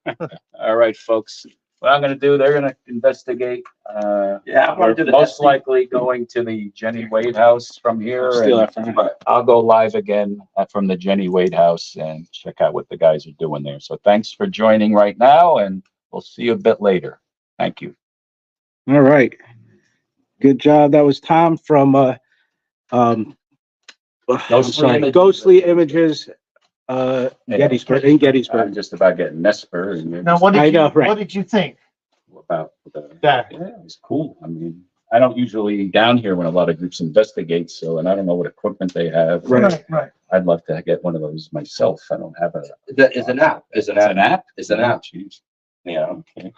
All right, folks. What I'm going to do, they're going to investigate. Yeah, We're most likely going to the Jennie Wade house from here. Steal and that from me. I'll go live again from the Jennie Wade house and check out what the guys are doing there. So thanks for joining right now, and we'll see you a bit later. Thank you. All right. Good job. That was Tom from I'm sorry, Images. Ghostly Images, Gettysburg, in I'm Gettysburg. just about getting Nesper. And you're Now, just what I did know, you, right. what did you think? about the, That, yeah, it was cool. I mean, I don't usually down here when a lot of groups investigate, and I don't know what equipment they have. Right. right. I'd love to get one of those myself. I don't have a. It's an app. It's an It's app. an app? It's an app. Jeez. Yeah. Okay.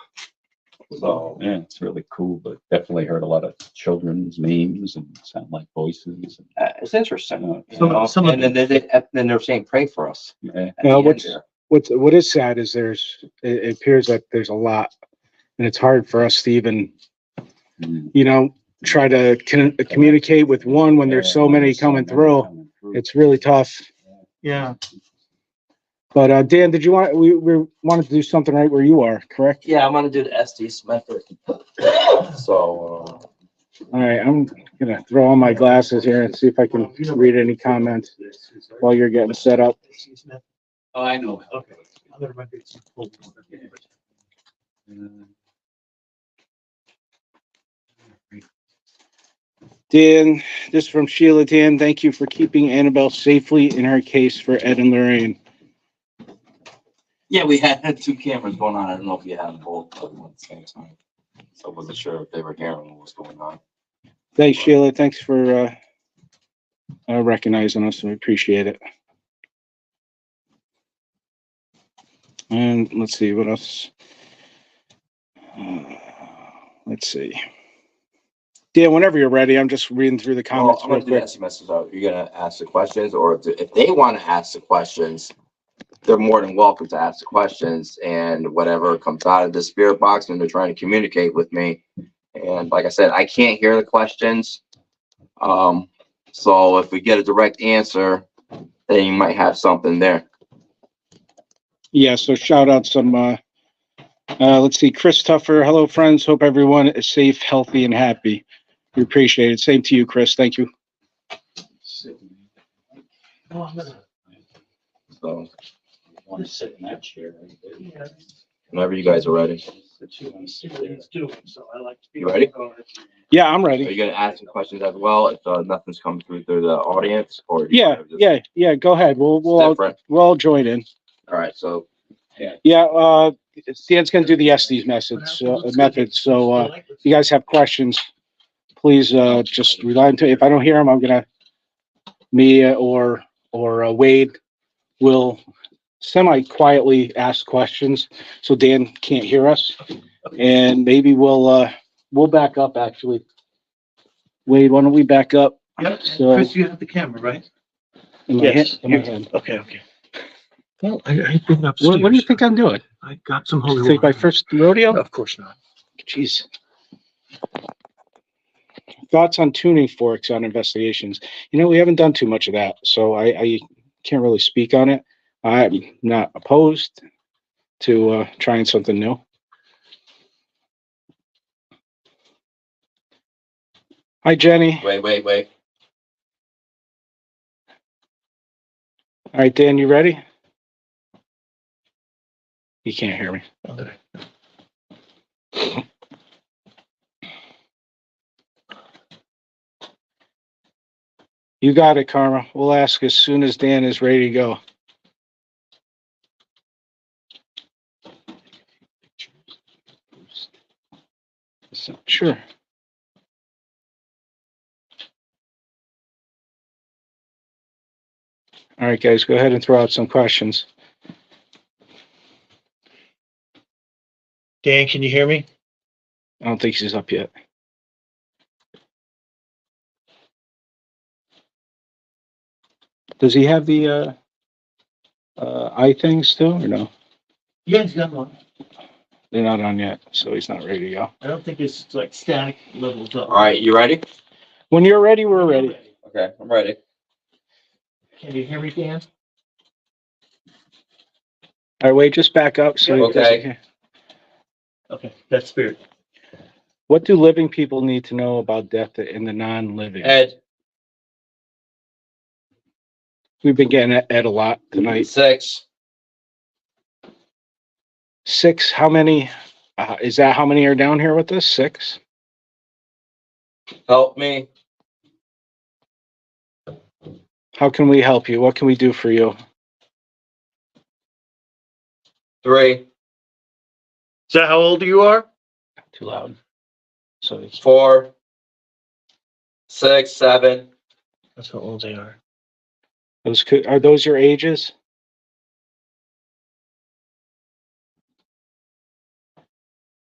So Yeah, it's really cool, but definitely heard a lot of children's names and sound like voices. it's interesting. Some of And then they're saying pray for us. Yeah. at the end here. What is sad is it appears that there's a lot, and it's hard for us to even, try to communicate with one when there's so many coming through. It's really tough. Yeah. But Dan, did you want we wanted to do something right where you are, correct? Yeah, I'm gonna do the Estes method. So All right, I'm gonna throw on my glasses here and see if I can read any comments while you're getting set up. Oh, I know. Okay. Dan, this is from Sheila. Dan, thank you for keeping Annabelle safely in her case for Ed and Lorraine. yeah, we had two cameras going on. I don't know if you had both of them at the same time. So I wasn't sure if they were hearing what was going on. Thanks, Sheila. Thanks for recognizing us. We appreciate it. And let's see what else. Let's see. Dan, whenever you're ready, I'm just reading through the Well, comments I'm real gonna do quick. the message out. You're gonna ask the questions, or if they want to ask the questions, they're more than welcome to ask the questions, and whatever comes out of the spirit box, and they're trying to communicate with me. And like I said, I can't hear the questions. So if we get a direct answer, then you might have something there. Yeah, so shout out some let's see, Chris Tuffer. Hello, friends. Hope everyone is safe, healthy, and happy. We appreciate it. Same to you, Chris. Thank you. So Want to sit in that chair. whenever you guys are ready. You ready? Yeah, I'm Are ready. you gonna ask some questions as well if nothing's coming through the audience, or Yeah. Go ahead. We'll different? all join in. All right, so Yeah, Dan's gonna do the Estes method. So if you guys have questions, please just rely on. If I don't hear them, I'm gonna or Wade will semi-quietly ask questions so Dan can't hear us, and maybe we'll back up. Actually, Wade, why don't we back up? Yep. So Chris, you have the camera, right? in my Yes. hand, in my hand. Okay. Well, I've been upstairs. What do you think I'm doing? I got some holy Think my water. first rodeo? Of course not. Jeez. Thoughts on tuning forks on investigations? We haven't done too much of that, so I can't really speak on it. I'm not opposed to trying something new. Hi, Jenny. wait. All right, Dan, you ready? You can't hear me. Okay. You got it, Karma. We'll ask as soon as Dan is ready to go. Sure. All right, guys, go ahead and throw out some questions. Dan, can you hear me? I don't think she's up yet. Does he have the eye thing still or no? Yeah, he's got one. They're not on yet, so he's not ready to go. I don't think it's like static levels up. All right, you ready? When you're ready, we're ready. Okay, I'm ready. Can you hear me, Dan? All right, wait, just back up. So he Okay. doesn't hear. Okay, that's spirit. What do living people need to know about death in the non-living? Ed, We've been getting Ed a lot tonight. 6. 6, how many? Is that how many are down here with us? 6? Help me. How can we help you? What can we do for you? 3, Is that how old you are? Too loud. So it's 4, 6, 7. That's how old they are. are those your ages?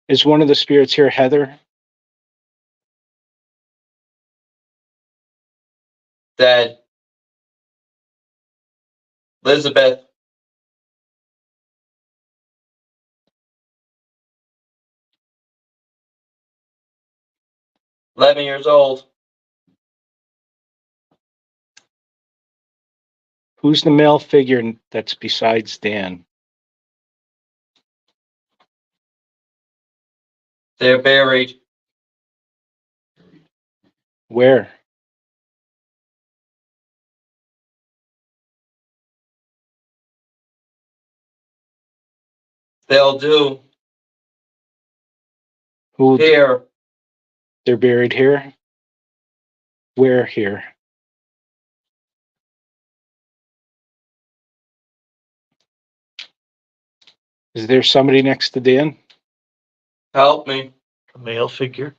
Is one of the spirits here Heather? Dead. Elizabeth. $11 old. Who's the male figure that's besides Dan? They're buried. Where? They'll do. Who? Here. They're buried here? Where here? Is there somebody next to Dan? Help me. A male figure.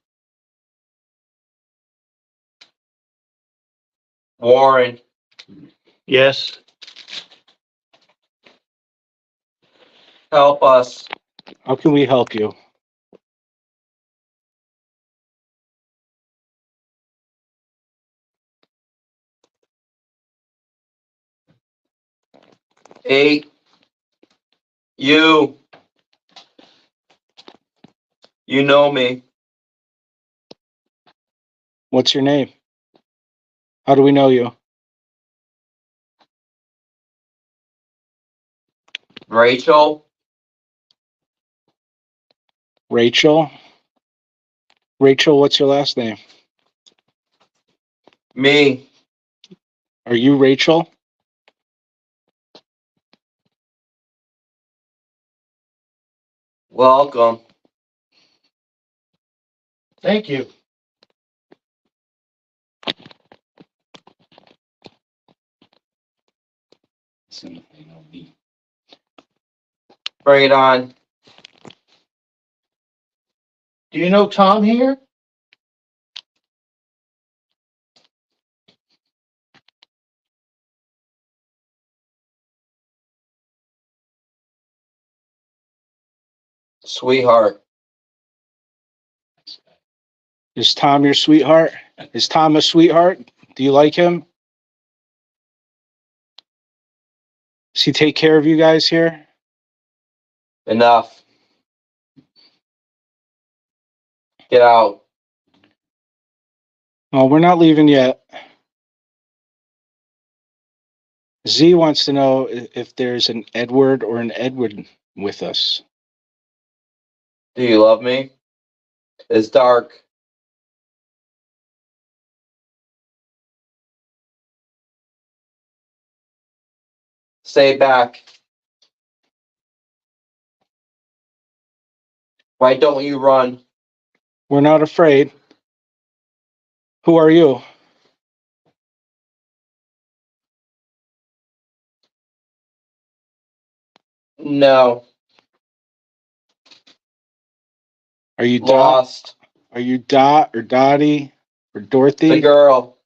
Warren. Yes. Help us. How can we help you? Eight. You know me. What's your name? How do we know you? Rachel. Rachel? Rachel, what's your last name? Me. Are you Rachel? Welcome. Thank you. Bring it on. Do you know Tom here? Sweetheart. Is Tom your sweetheart? Is Tom a sweetheart? Do you like him? Does he take care of you guys here? Enough. Get out. Oh, we're not leaving yet. Z wants to know if there's an Edward or an Edward with us. Do you love me? It's dark. Stay back. Why don't you run? We're not afraid. Who are you? No. Are you Dot? Lost. Are you Dot or Dottie or The Dorothy? girl.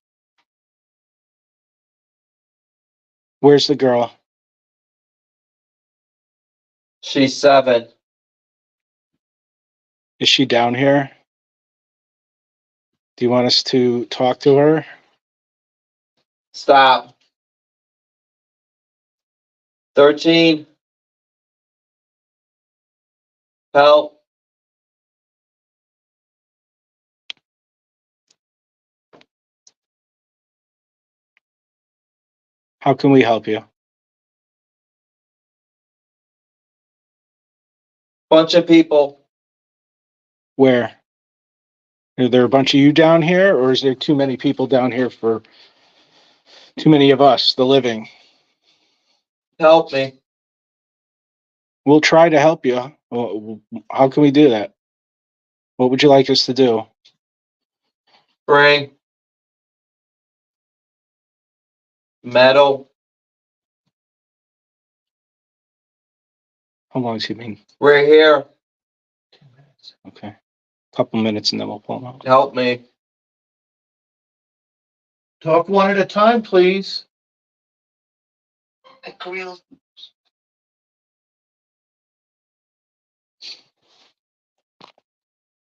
Where's the girl? She's 7. Is she down here? Do you want us to talk to her? Stop. 13. Help. How can we help you? Bunch of people. Where? Are there a bunch of you down here, or is there too many people down here for too many of us, the living? Help me. We'll try to help you. Well, how can we do that? What would you like us to do? Bring. Metal. How long does he mean? We're here. Okay. Couple minutes and then we'll pull him out. Help me. Talk one at a time, please.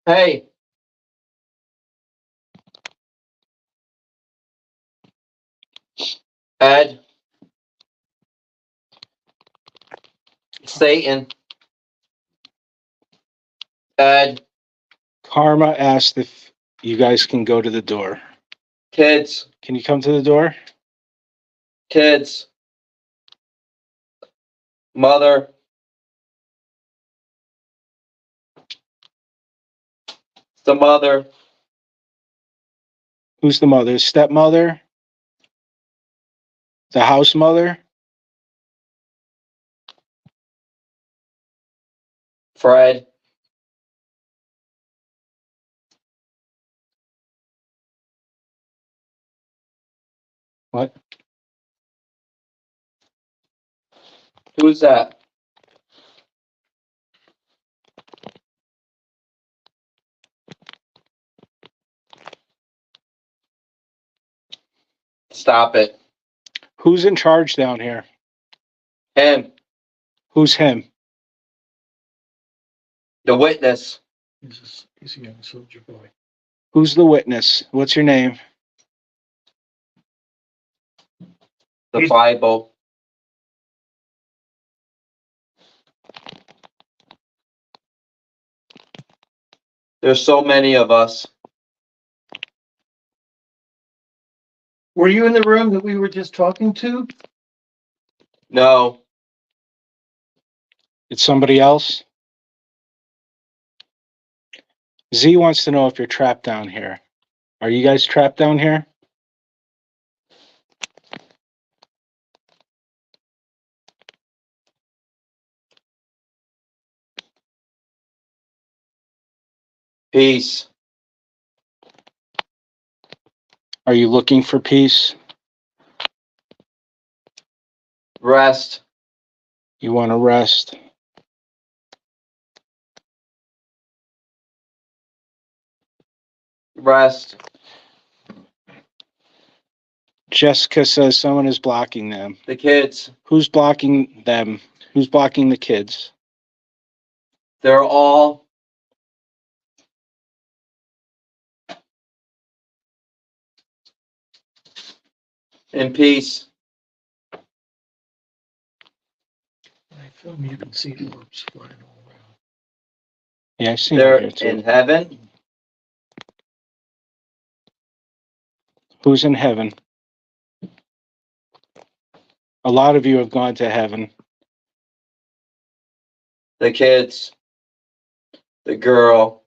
Hey. Ed. Satan. Ed. Karma asked if you guys can go to the door. Kids. Can you come to the door? Kids. Mother. The mother. Who's the mother? Stepmother? The house mother? Fred. What? Who's that? Stop it. Who's in charge down here? Him. Who's him? The witness. He's a young soldier boy. Who's the witness? What's your name? The He's- Bible. There's so many of us. Were you in the room that we were just talking to? No. It's somebody else? Z wants to know if you're trapped down here. Are you guys trapped down here? Peace. Are you looking for peace? Rest. You want to rest? Rest. Jessica says someone is blocking them. The kids. Who's blocking them? Who's blocking the kids? They're all in peace. When I film, you can see the orbs flying all around. Yeah, I see They're them here too. in heaven. Who's in heaven? A lot of you have gone to heaven. The kids. The girl.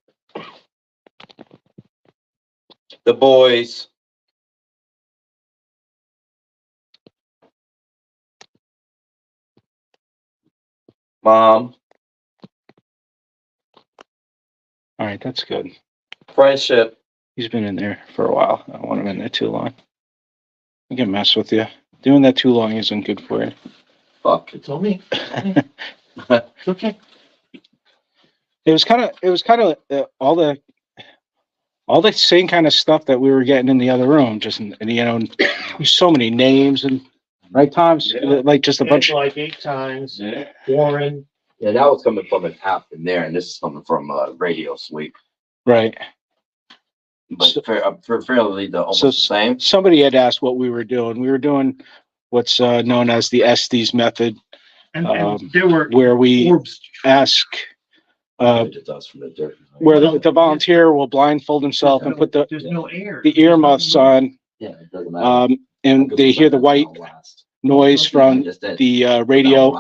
The boys. mom, All right, that's good. friendship. He's been in there for a while. I don't want him in there too long. I can mess with you. Doing that too long isn't good for you. Fuck. It's on me. It's okay. It was kind of all the same kind of stuff that we were getting in the other room. Just, there's so many names and, right, Tom? Like just a bunch. Like 8 times. Yeah. Warren. Yeah, that was coming from an app in there, and this is coming from a radio suite. Right. But for fairly almost So the same. somebody had asked what we were doing. We were doing what's known as the Estes method, And there were where we orbs. ask, It does from the dirt. where the volunteer will blindfold himself and put There's no air. the earmuffs on, Yeah, it doesn't matter. and they hear the white noise from the radio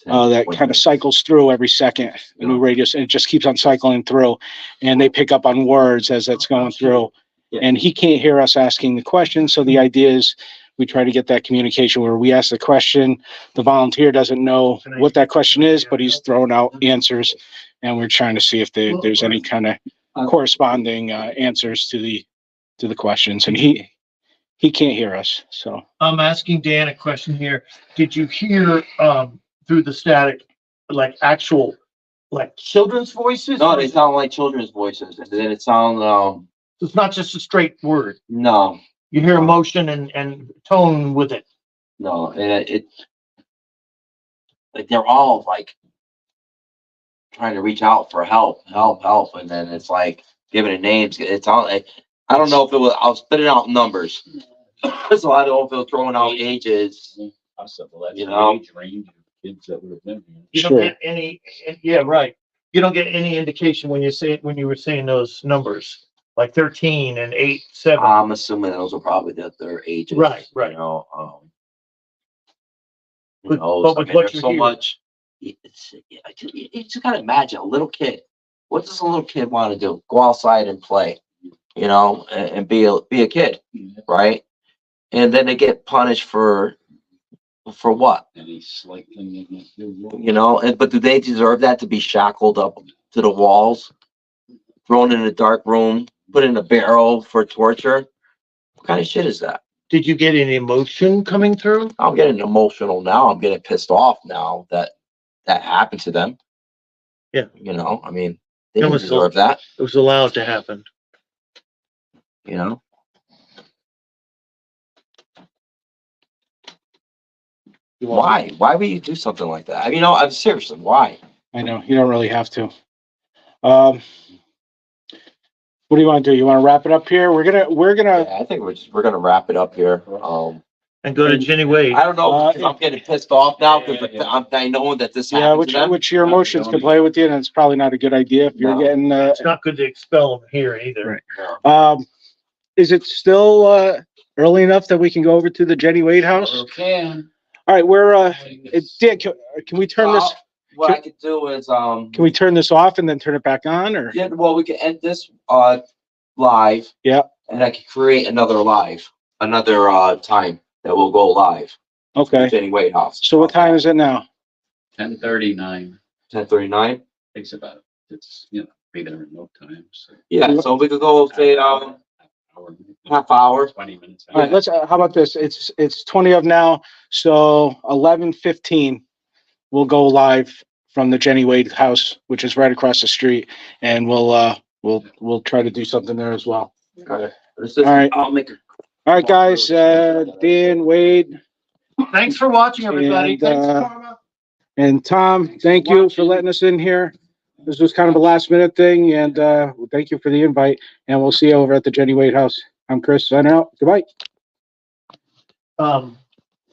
that kind of cycles through every second. The new radio, and it just keeps on cycling through, and they pick up on words as it's going through. And he can't hear us asking the question, so the idea is we try to get that communication where we ask the question, the volunteer doesn't know what that question is, but he's throwing out answers, and we're trying to see if there's any kind of corresponding answers to the questions. And he can't hear us, so. I'm asking Dan a question here. Did you hear through the static, like actual, like children's voices? No, they sound like children's voices, and then it sounds It's not just a straight word. no, You hear emotion and tone with it. no, and it like they're all like trying to reach out for help, and then it's like giving it names. It's all like, I don't know if it was. I was spitting out numbers, so I don't know if it was throwing out ages. Possible. That's You the know? age range of kids that would have been here. You Sure. don't get any, yeah, right. You don't get any indication when you were saying those numbers, like 13 and 8, 7. I'm assuming those are probably their ages. Right. You know, But so, with I mean, what there's you so hear- much. You just gotta imagine a little kid. What does a little kid want to do? Go outside and play, and be a kid, right? And then they get punished for what? Any slight thing they can do. But do they deserve that, to be shackled up to the walls, thrown in a dark room, put in a barrel for torture? What kind of shit is that? Did you get any emotion coming through? I'm getting emotional now. I'm getting pissed off now that happened to them. Yeah. I mean, they didn't was deserve that, It was allowed to happen. Why? Why would you do something like that? I mean, I'm seriously, why? I know, you don't really have to. What do you want to do? You want to wrap it up here? We're gonna, Yeah, I think we're gonna wrap it up here. And go to Jennie Wade. I don't know, because I'm getting pissed off now because Yeah. I know that this yeah, happened to them. which your emotions can play with you, and it's probably not a good idea if you're No. getting, It's not good to expel them here either. Right. Is it still, early enough that we can go over to the Jennie Wade house? Okay. All right, Dan, can we turn this, What I could do is, can we turn this off and then turn it back on, or? yeah, well, we can end this live. Yeah. And I could create another time that will go live. Okay, Jennie Wade house. so what time is it now? 10:39. 10:39. Takes about, be there in no time. So Yeah, so we could go say hour, half hour. 20 minutes. All right, how about this? It's 20 of now, so 11:15, we'll go live from the Jennie Wade house, which is right across the street, and we'll try to do something there as well. Okay. All right. I'll make a. All right, guys, Dan, Wade, Thanks for watching, everybody. And, Thanks, Karma. and Tom, thank you for letting us in here. This was kind of a last minute thing, and thank you for the invite, and we'll see you over at the Jennie Wade house. I'm Chris, signing out. Goodbye.